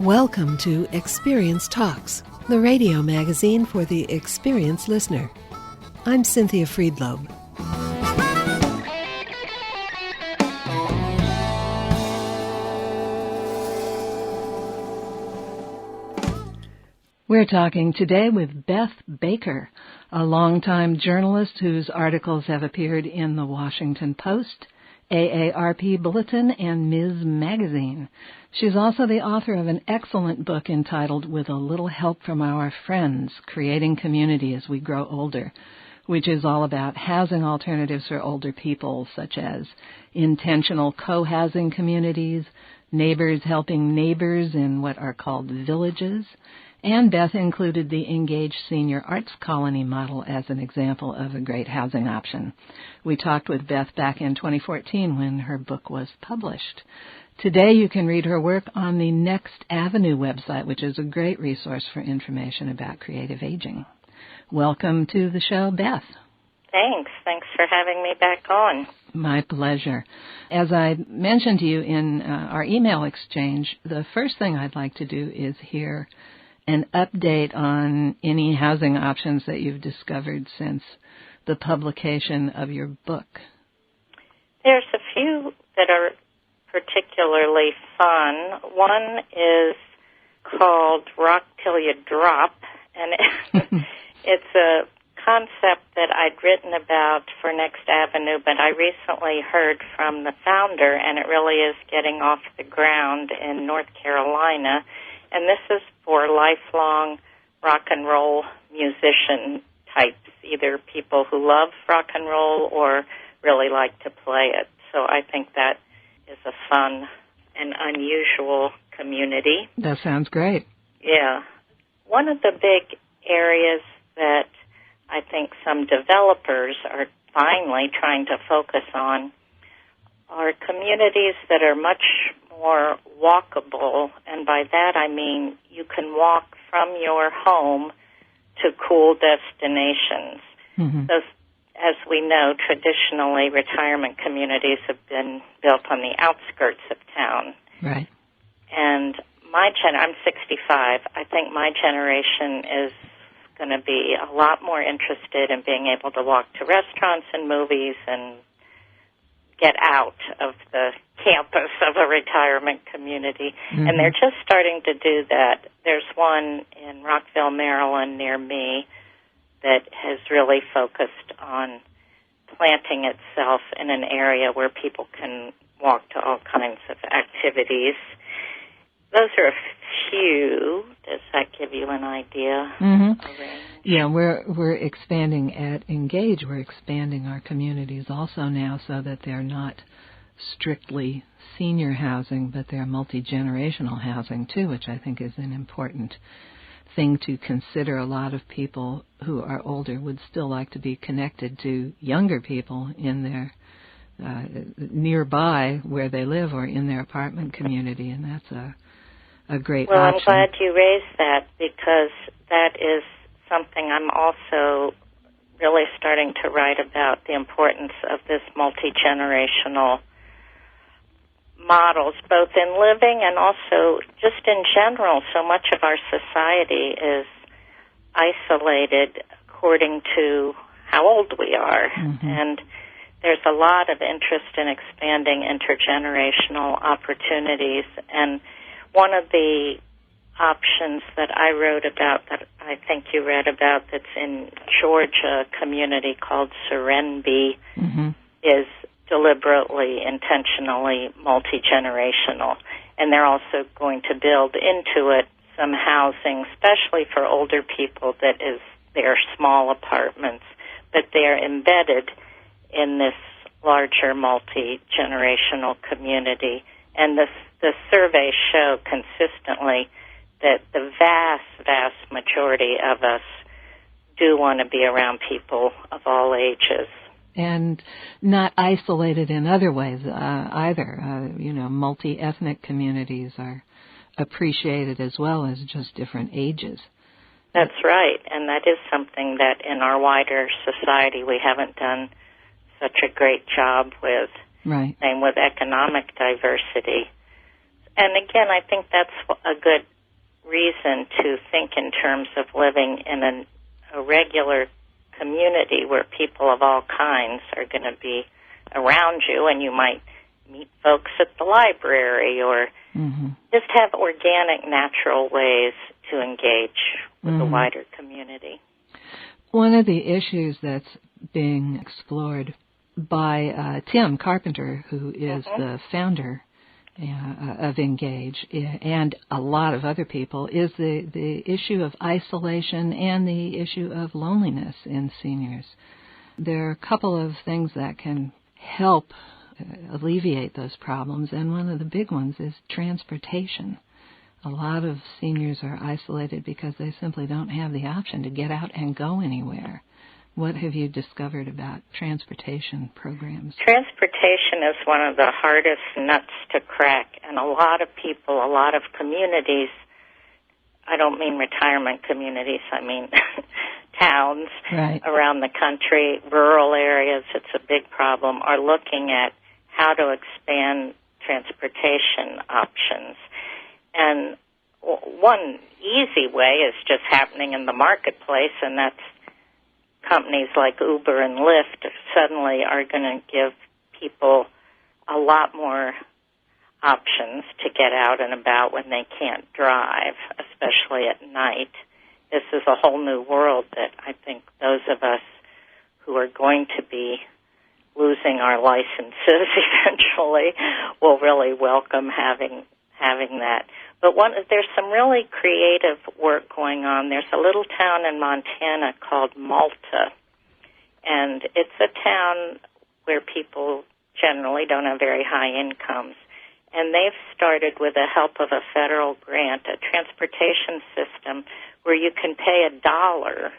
Welcome to Experience Talks, the radio magazine for the experienced listener. I'm Cynthia Friedlob. We're talking today with Beth Baker, a longtime journalist whose articles have appeared in the Washington Post, AARP Bulletin, and Ms. Magazine. She's also the author of an excellent book entitled With a Little Help from Our Friends, Creating Community as We Grow Older, which is all about housing alternatives for older people, such as intentional co-housing communities, neighbors helping neighbors in what are called villages, and Beth included the Engaged Senior Arts Colony model as an example of a great housing option. We talked with Beth back in 2014 when her book was published. Today you can read her work on the Next Avenue website, which is a great resource for information about creative aging. Welcome to the show, Beth. Thanks. Thanks for having me back on. My pleasure. As I mentioned to you in our email exchange, the first thing I'd like to do is hear an update on any housing options that you've discovered since the publication of your book. There's a few that are particularly fun. One is called Rock Till You Drop, and it's a concept that I'd written about for Next Avenue, but I recently heard from the founder, and it really is getting off the ground in North Carolina. And this is for lifelong rock and roll musician types, either people who love rock and roll or really like to play it. So I think that is a fun and unusual community. That sounds great. Yeah. One of the big areas that I think some developers are finally trying to focus on are communities that are much more walkable, and by that I mean you can walk from your home to cool destinations. Mm-hmm. So, as we know, traditionally retirement communities have been built on the outskirts of town. Right. And I'm 65. I think my generation is going to be a lot more interested in being able to walk to restaurants and movies and get out of the campus of a retirement community. Mm-hmm. And they're just starting to do that. There's one in Rockville, Maryland, near me, that has really focused on planting itself in an area where people can walk to all kinds of activities. Those are a few. Does that give you an idea? Mm-hmm. Yeah, we're expanding at Engage. We're expanding our communities also now so that they're not strictly senior housing, but they're multi-generational housing too, which I think is an important thing to consider. A lot of people who are older would still like to be connected to younger people in their nearby where they live or in their apartment community, and that's a great option. Well, I'm glad you raised that because that is something I'm also really starting to write about, the importance of this multi-generational models, both in living and also just in general. So much of our society is isolated according to how old we are. Mm-hmm. And there's a lot of interest in expanding intergenerational opportunities. And one of the options that I wrote about, that I think you read about, that's in Georgia, a community called Serenbe, mm-hmm. is deliberately, intentionally multi-generational. And they're also going to build into it some housing, especially for older people, that is their small apartments, but they're embedded in this larger multi-generational community. And the surveys show consistently that the vast majority of us do want to be around people of all ages. And not isolated in other ways either. Multi-ethnic communities are appreciated as well as just different ages. That's right, and that is something that in our wider society we haven't done such a great job with. Right. Same with economic diversity. And again, I think that's a good reason to think in terms of living in a regular community where people of all kinds are going to be around you, and you might meet folks at the library or just have organic, natural ways to engage with the wider community. One of the issues that's being explored by Tim Carpenter, who is the founder of Engage, and a lot of other people, is the issue of isolation and the issue of loneliness in seniors. There are a couple of things that can help alleviate those problems, and one of the big ones is transportation. A lot of seniors are isolated because they simply don't have the option to get out and go anywhere. What have you discovered about transportation programs? Transportation is one of the hardest nuts to crack, and a lot of people, a lot of communities, I don't mean retirement communities, I mean towns around the country, rural areas, it's a big problem, are looking at how to expand transportation options. And one easy way is just happening in the marketplace, and that's companies like Uber and Lyft suddenly are going to give people a lot more options to get out and about when they can't drive, especially at night. This is a whole new world that I think those of us who are going to be losing our licenses eventually will really welcome having that. But there's some really creative work going on. There's a little town in Montana called Malta, and it's a town where people generally don't have very high incomes. And they've started, with the help of a federal grant, a transportation system where you can pay $1,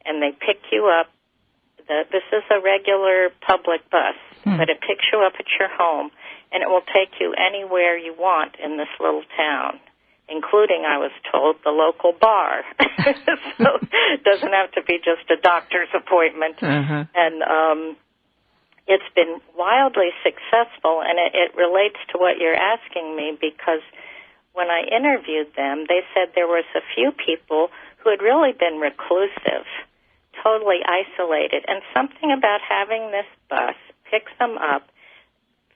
and they pick you up. This is a regular public bus, but it picks you up at your home, and it will take you anywhere you want in this little town, including, I was told, the local bar. So it doesn't have to be just a doctor's appointment. And it's been wildly successful, and it relates to what you're asking me, because when I interviewed them, they said there was a few people who had really been reclusive, totally isolated, and something about having this bus picks them up,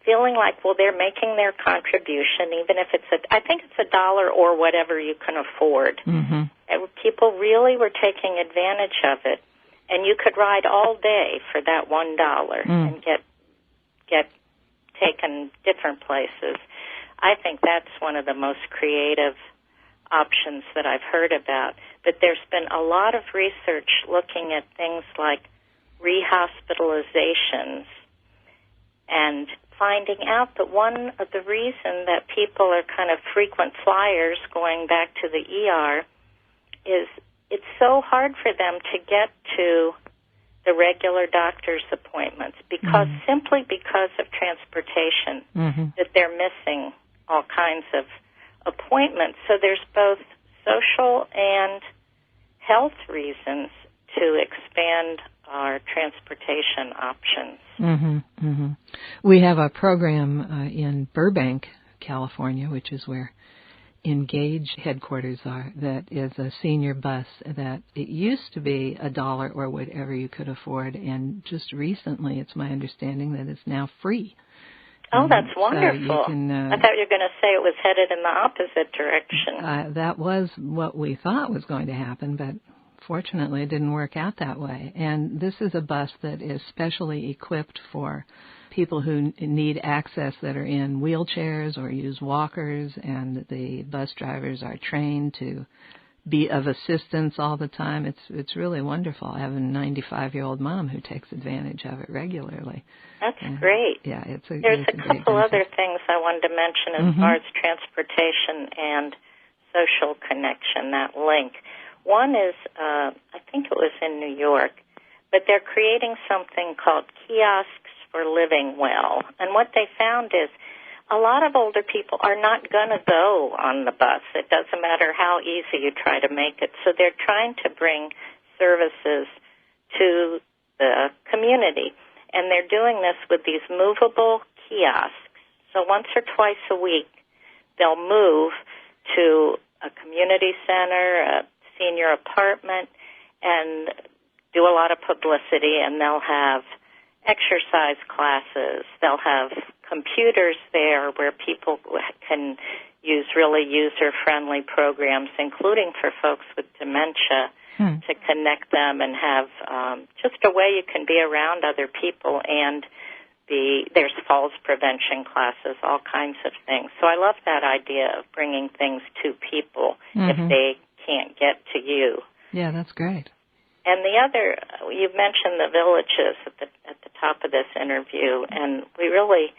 feeling like, well, they're making their contribution, even if I think it's $1 or whatever you can afford. And people really were taking advantage of it, and you could ride all day for that $1 and get taken different places. I think that's one of the most creative options that I've heard about. But there's been a lot of research looking at things like rehospitalizations and finding out that one of the reason that people are kind of frequent flyers going back to the ER is it's so hard for them to get to the regular doctor's appointments simply because of transportation, that they're missing all kinds of appointments. So there's both social and health reasons to expand our transportation options. We have a program in Burbank, California, which is where Engage headquarters are, that is a senior bus that it used to be $1 or whatever you could afford, and just recently it's my understanding that it's now free. Oh, that's wonderful. So you can, I thought you were going to say it was headed in the opposite direction. That was what we thought was going to happen, but fortunately it didn't work out that way. And this is a bus that is specially equipped for people who need access that are in wheelchairs or use walkers, and the bus drivers are trained to be of assistance all the time. It's really wonderful. I have a 95-year-old mom who takes advantage of it regularly. That's great. Yeah, There's a couple other things I wanted to mention as far as transportation and social connection, that link. One is, I think it was in New York, but they're creating something called kiosks for living well. And what they found is a lot of older people are not going to go on the bus. It doesn't matter how easy you try to make it. So they're trying to bring services to the community. And they're doing this with these movable kiosks. So once or twice a week, they'll move to a community center, a senior apartment, and do a lot of publicity, and they'll have exercise classes. They'll have computers there where people can use really user-friendly programs, including for folks with dementia, to connect them and have just a way you can be around other people. And there's falls prevention classes, all kinds of things. So I love that idea of bringing things to people if they can't get to you. Yeah, that's great. And the other, you mentioned the villages at the top of this interview, and we really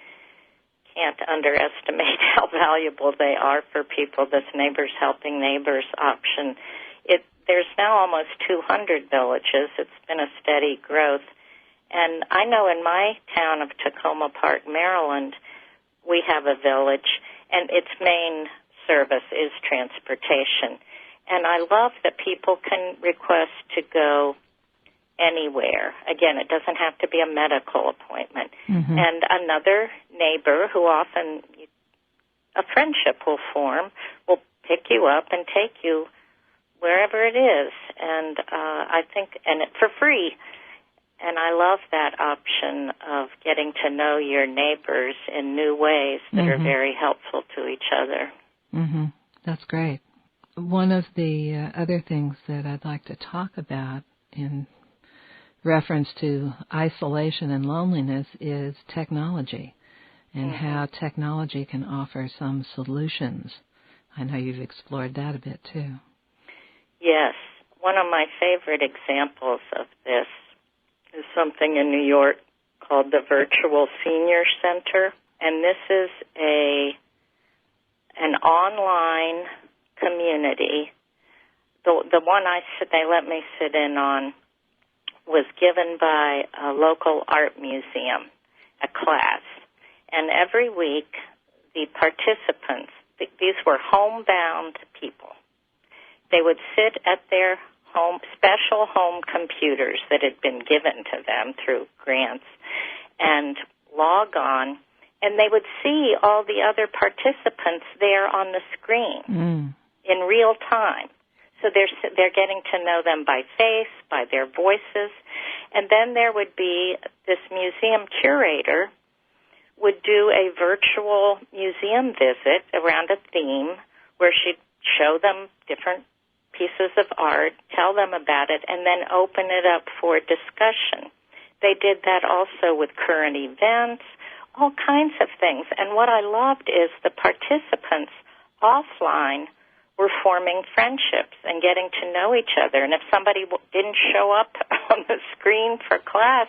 can't underestimate how valuable they are for people, this Neighbors Helping Neighbors option. There's now almost 200 villages. It's been a steady growth. And I know in my town of Tacoma Park, Maryland, we have a village, and its main service is transportation. And I love that people can request to go anywhere. Again, it doesn't have to be a medical appointment. And another neighbor who often a friendship will form will pick you up and take you wherever it is. And I think, and for free. And I love that option of getting to know your neighbors in new ways that are very helpful to each other. That's great. One of the other things that I'd like to talk about in reference to isolation and loneliness is technology and how technology can offer some solutions. I know you've explored that a bit too. Yes. One of my favorite examples of this is something in New York called the Virtual Senior Center. And this is an online community. The one they let me sit in on was given by a local art museum, a class. And every week, the participants, these were homebound people, they would sit at their special home computers that had been given to them through grants and log on, and they would see all the other participants there on the screen in real time. So they're getting to know them by face, by their voices, and then there would be this museum curator would do a virtual museum visit around a theme where she'd show them different pieces of art, tell them about it, and then open it up for discussion. They did that also with current events, all kinds of things. And what I loved is the participants offline were forming friendships and getting to know each other. And if somebody didn't show up on the screen for class,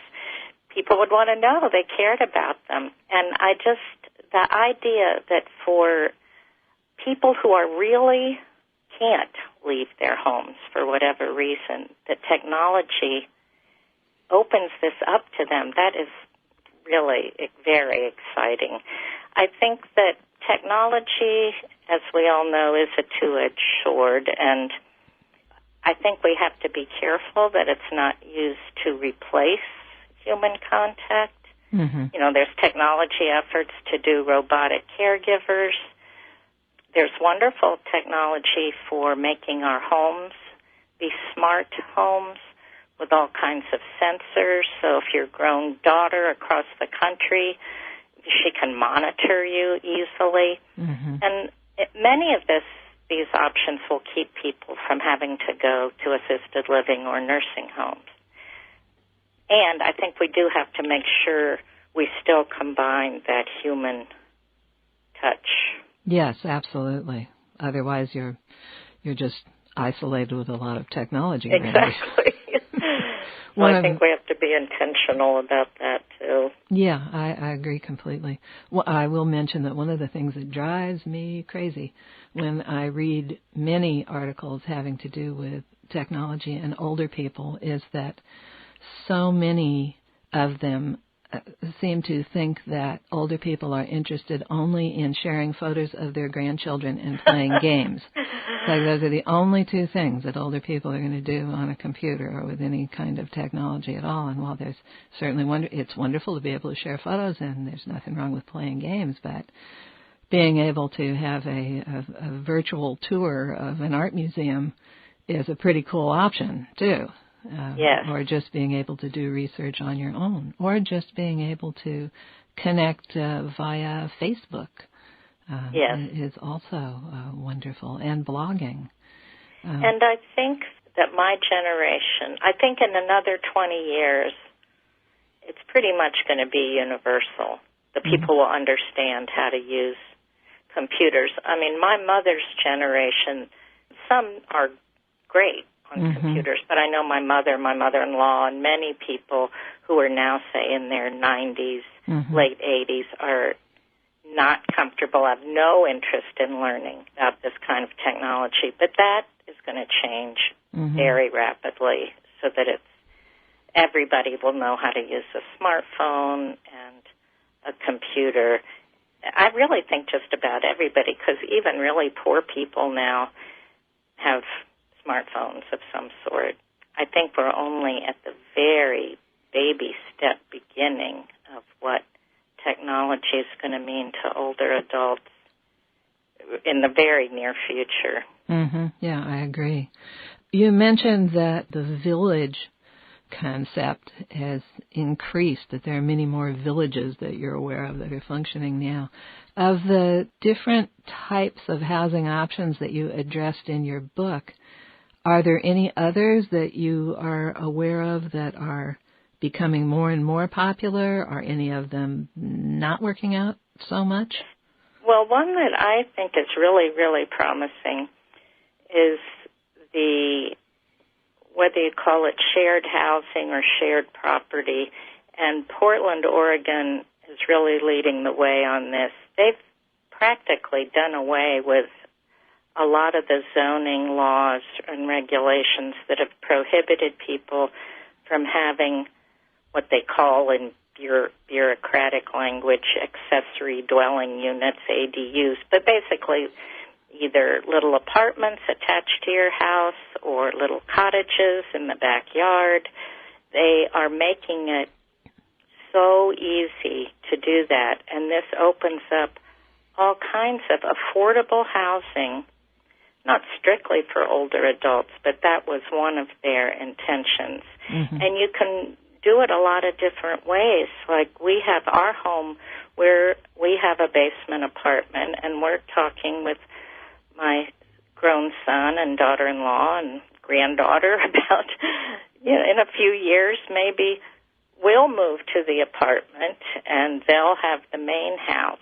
people would want to know they cared about them. And the idea that for people who are really can't leave their homes for whatever reason, that technology opens this up to them, that is really very exciting. I think that technology, as we all know, is a two-edged sword, and I think we have to be careful that it's not used to replace human contact. You know, there's technology efforts to do robotic caregivers. There's wonderful technology for making our homes be smart homes with all kinds of sensors. So if your grown daughter across the country, she can monitor you easily. And many of these options will keep people from having to go to assisted living or nursing homes. And I think we do have to make sure we still combine that human touch. Yes, absolutely. Otherwise, you're just isolated with a lot of technology. Exactly. Well, I think we have to be intentional about that, too. Yeah, I agree completely. Well, I will mention that one of the things that drives me crazy when I read many articles having to do with technology and older people is that so many of them seem to think that older people are interested only in sharing photos of their grandchildren and playing games. Like those are the only two things that older people are going to do on a computer or with any kind of technology at all. And while there's certainly it's wonderful to be able to share photos and there's nothing wrong with playing games, but being able to have a virtual tour of an art museum is a pretty cool option, too. Yes. Or just being able to do research on your own, or just being able to connect via Facebook is also wonderful, and blogging. And I think that my generation, I think in another 20 years, it's pretty much going to be universal. The people will understand how to use computers. I mean, my mother's generation, some are great on computers, but I know my mother, my mother-in-law, and many people who are now, say, in their 90s, late 80s, are not comfortable, have no interest in learning about this kind of technology. But that is going to change very rapidly so that everybody will know how to use a smartphone and a computer. I really think just about everybody, because even really poor people now have smartphones of some sort. I think we're only at the very baby step beginning of what technology is going to mean to older adults in the very near future. Yeah, I agree. You mentioned that the village concept has increased, that there are many more villages that you're aware of that are functioning now. Of the different types of housing options that you addressed in your book, are there any others that you are aware of that are becoming more and more popular? Are any of them not working out so much? Well, one that I think is really, really promising is whether you call it shared housing or shared property. And Portland, Oregon is really leading the way on this. They've practically done away with a lot of the zoning laws and regulations that have prohibited people from having what they call in bureaucratic language accessory dwelling units, ADUs, but basically either little apartments attached to your house or little cottages in the backyard. They are making it so easy to do that, and this opens up all kinds of affordable housing, not strictly for older adults, but that was one of their intentions. And you can do it a lot of different ways. Like we have our home where we have a basement apartment, and we're talking with my grown son and daughter-in-law and granddaughter about, in a few years maybe we'll move to the apartment and they'll have the main house.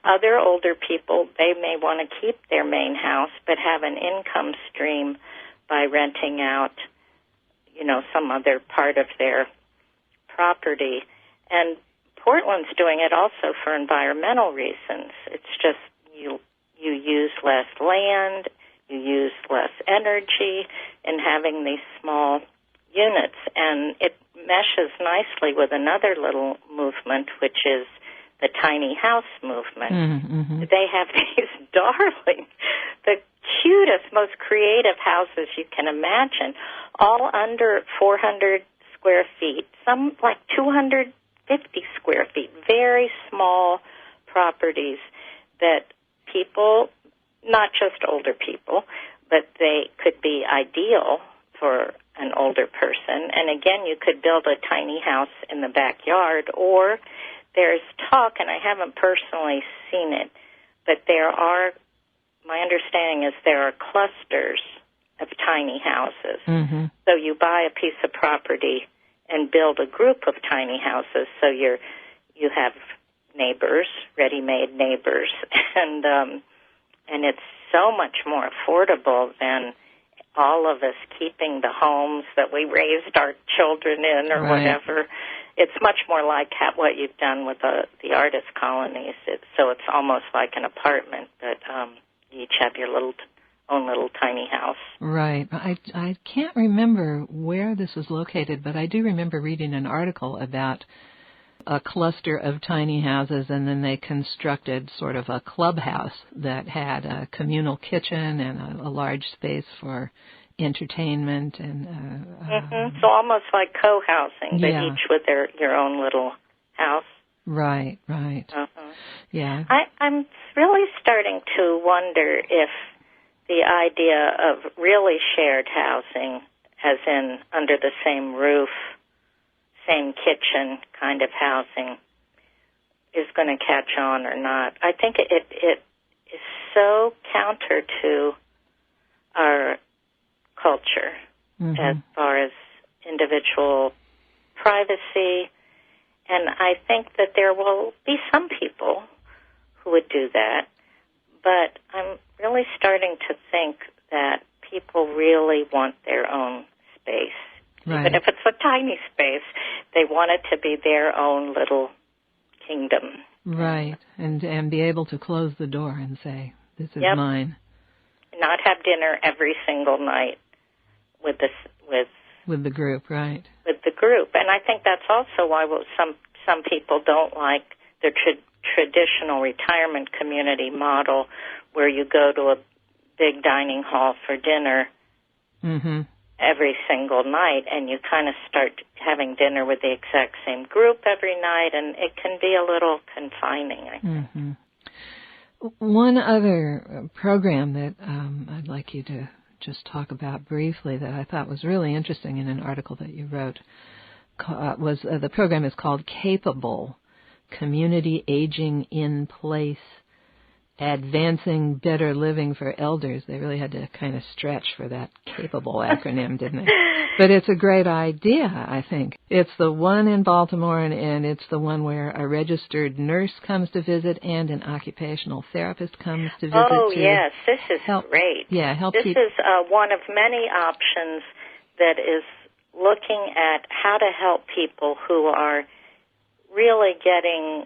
Other older people, they may want to keep their main house but have an income stream by renting out, some other part of their property. And Portland's doing it also for environmental reasons. It's just you use less land, you use less energy in having these small units. And it meshes nicely with another little movement, which is the tiny house movement. They have these darling, the cutest, most creative houses you can imagine, all under 400 square feet, some like 250 square feet, very small properties that people, not just older people, but they could be ideal for an older person. And again, you could build a tiny house in the backyard, or there's talk, and I haven't personally seen it, but my understanding is there are clusters of tiny houses. So you buy a piece of property and build a group of tiny houses, so you have neighbors, ready-made neighbors, and it's so much more affordable than all of us keeping the homes that we raised our children in or whatever. It's much more like what you've done with the artist colonies. So it's almost like an apartment, but you each have your own little tiny house. Right. I can't remember where this was located, but I do remember reading an article about a cluster of tiny houses, and then they constructed sort of a clubhouse that had a communal kitchen and a large space for entertainment. And so almost like co-housing, but each with your own little house. Right. Yeah. I'm really starting to wonder if the idea of really shared housing, as in under the same roof, same kitchen kind of housing, is going to catch on or not. I think it is so counter to our culture as far as individual privacy, and I think that there will be some people who would do that, but I'm really starting to think that people really want their own space. Right. Even if it's a tiny space, they want it to be their own little kingdom. Right, and be able to close the door and say, this is mine. Not have dinner every single night with the group, right? With the group, and I think that's also why some people don't like the traditional retirement community model, where you go to a big dining hall for dinner every single night, and you kind of start having dinner with the exact same group every night, and it can be a little confining, I think. One other program that I'd like you to just talk about briefly that I thought was really interesting in an article that you wrote was the program is called Capable, Community Aging in Place, Advancing Better Living for Elders. They really had to kind of stretch for that Capable acronym, didn't they? But it's a great idea, I think. It's the one in Baltimore, and it's the one where a registered nurse comes to visit and an occupational therapist comes to visit. Oh, yes, this is great. Yeah, This is one of many options that is looking at how to help people who are really getting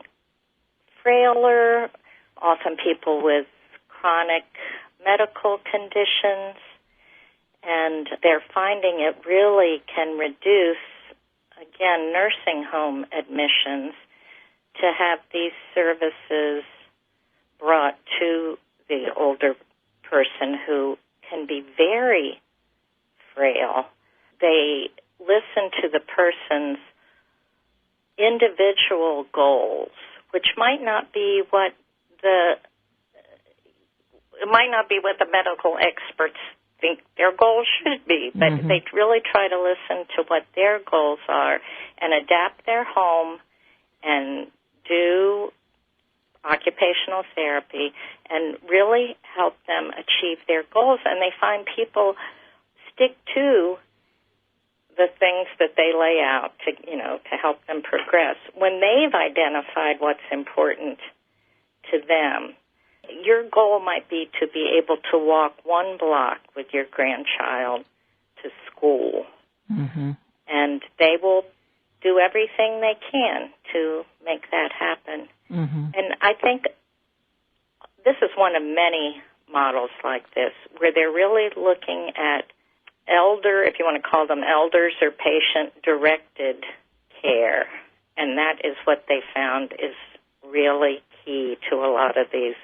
frailer, often people with chronic medical conditions, and they're finding it really can reduce, again, nursing home admissions to have these services brought to the older person who can be very frail. They listen to the person's individual goals, which might not be what the medical experts think their goals should be, but they really try to listen to what their goals are and adapt their home and do occupational therapy and really help them achieve their goals. And they find people stick to the things that they lay out to help them progress. When they've identified what's important to them, your goal might be to be able to walk one block with your grandchild to school. And they will do everything they can to make that happen. And I think this is one of many models like this, where they're really looking at if you want to call them elders or patient-directed care. And that is what they found is really key to a lot of these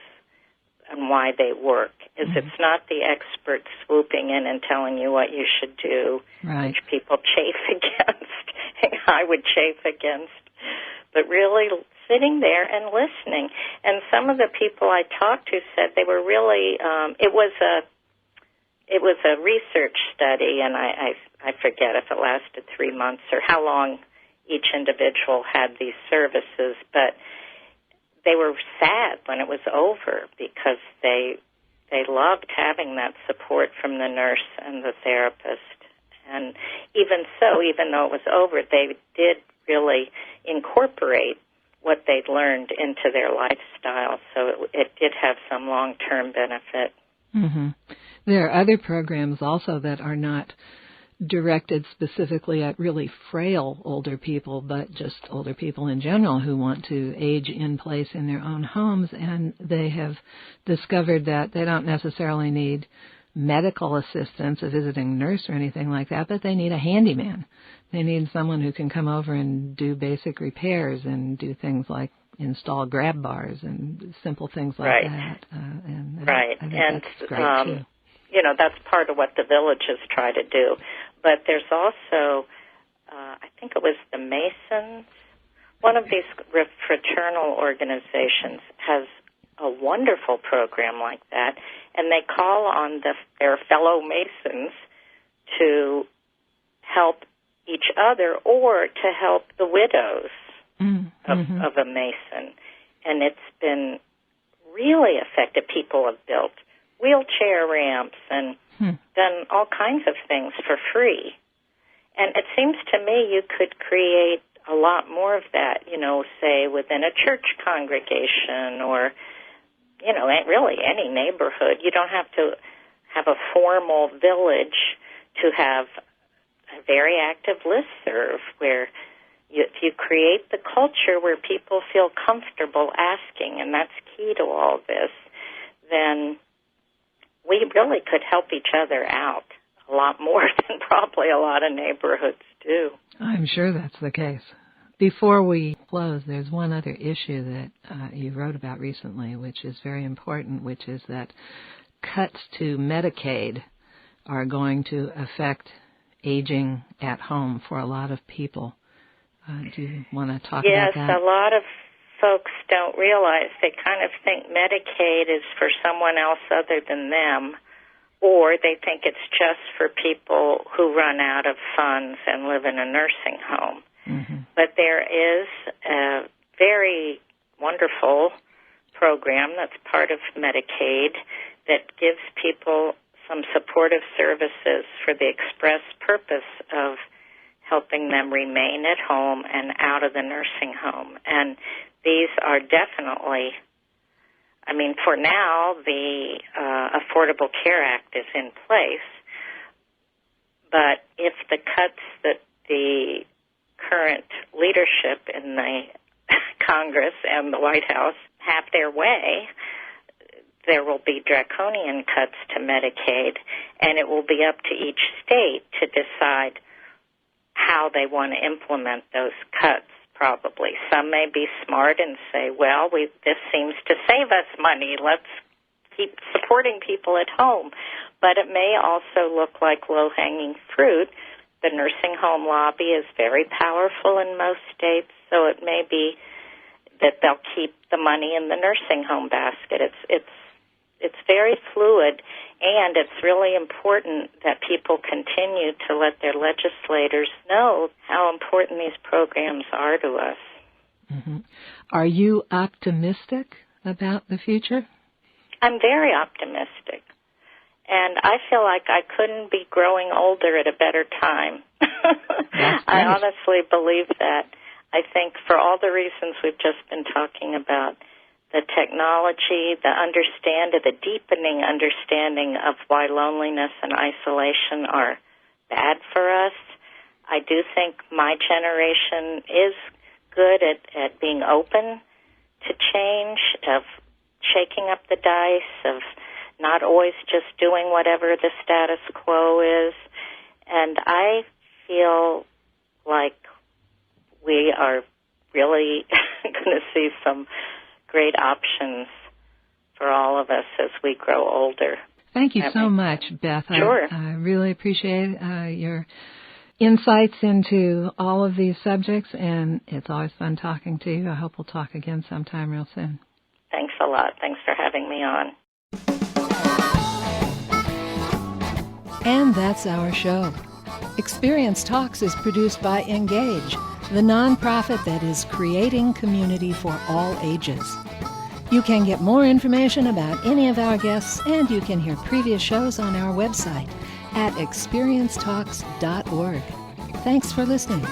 and why they work, is it's not the expert swooping in and telling you what you should do, which people chafe against, I would chafe against, but really sitting there and listening. And some of the people I talked to said they were really, it was a research study, and I forget if it lasted 3 months or how long each individual had these services, but they were sad when it was over because they loved having that support from the nurse and the therapist. And even so, even though it was over, they did really incorporate what they'd learned into their lifestyle, so it did have some long-term benefit. There are other programs also that are not directed specifically at really frail older people, but just older people in general who want to age in place in their own homes, and they have discovered that they don't necessarily need medical assistance, a visiting nurse or anything like that, but they need a handyman. They need someone who can come over and do basic repairs and do things like install grab bars and simple things like that. I think that's great too. That's part of what the villages try to do. But there's also, I think it was the Masons, one of these fraternal organizations has a wonderful program like that, and they call on their fellow Masons to help each other or to help the widows of a Mason. And it's been really effective. People have built wheelchair ramps and done all kinds of things for free. And it seems to me you could create a lot more of that, say within a church congregation or, really any neighborhood. You don't have to have a formal village to have a very active listserv where if you create the culture where people feel comfortable asking, and that's key to all this, then we really could help each other out a lot more than probably a lot of neighborhoods do. I'm sure that's the case. Before we close, there's one other issue that you wrote about recently, which is very important, which is that cuts to Medicaid are going to affect aging at home for a lot of people. Do you want to talk about that? Yes, a lot of folks don't realize. They kind of think Medicaid is for someone else other than them, or they think it's just for people who run out of funds and live in a nursing home. But there is a very wonderful program that's part of Medicaid that gives people some supportive services for the express purpose of helping them remain at home and out of the nursing home. And these are definitely, for now, the Affordable Care Act is in place, but if the cuts that the current leadership in the Congress and the White House have their way, there will be draconian cuts to Medicaid, and it will be up to each state to decide how they want to implement those cuts, probably. Some may be smart and say, well, this seems to save us money. Let's keep supporting people at home. But it may also look like low-hanging fruit. The nursing home lobby is very powerful in most states, so it may be that they'll keep the money in the nursing home basket. It's very fluid, and it's really important that people continue to let their legislators know how important these programs are to us. Are you optimistic about the future? I'm very optimistic. And I feel like I couldn't be growing older at a better time. I honestly believe that. I think for all the reasons we've just been talking about, the technology, the deepening understanding of why loneliness and isolation are bad for us. I do think my generation is good at being open to change, of shaking up the dice, of not always just doing whatever the status quo is. And I feel like we are really going to see some great options for all of us as we grow older. Thank you so much, Beth. Sure. I really appreciate your insights into all of these subjects, and it's always fun talking to you. I hope we'll talk again sometime real soon. Thanks a lot. Thanks for having me on. And that's our show. Experience Talks is produced by Engage, the nonprofit that is creating community for all ages. You can get more information about any of our guests, and you can hear previous shows on our website at experiencetalks.org. Thanks for listening.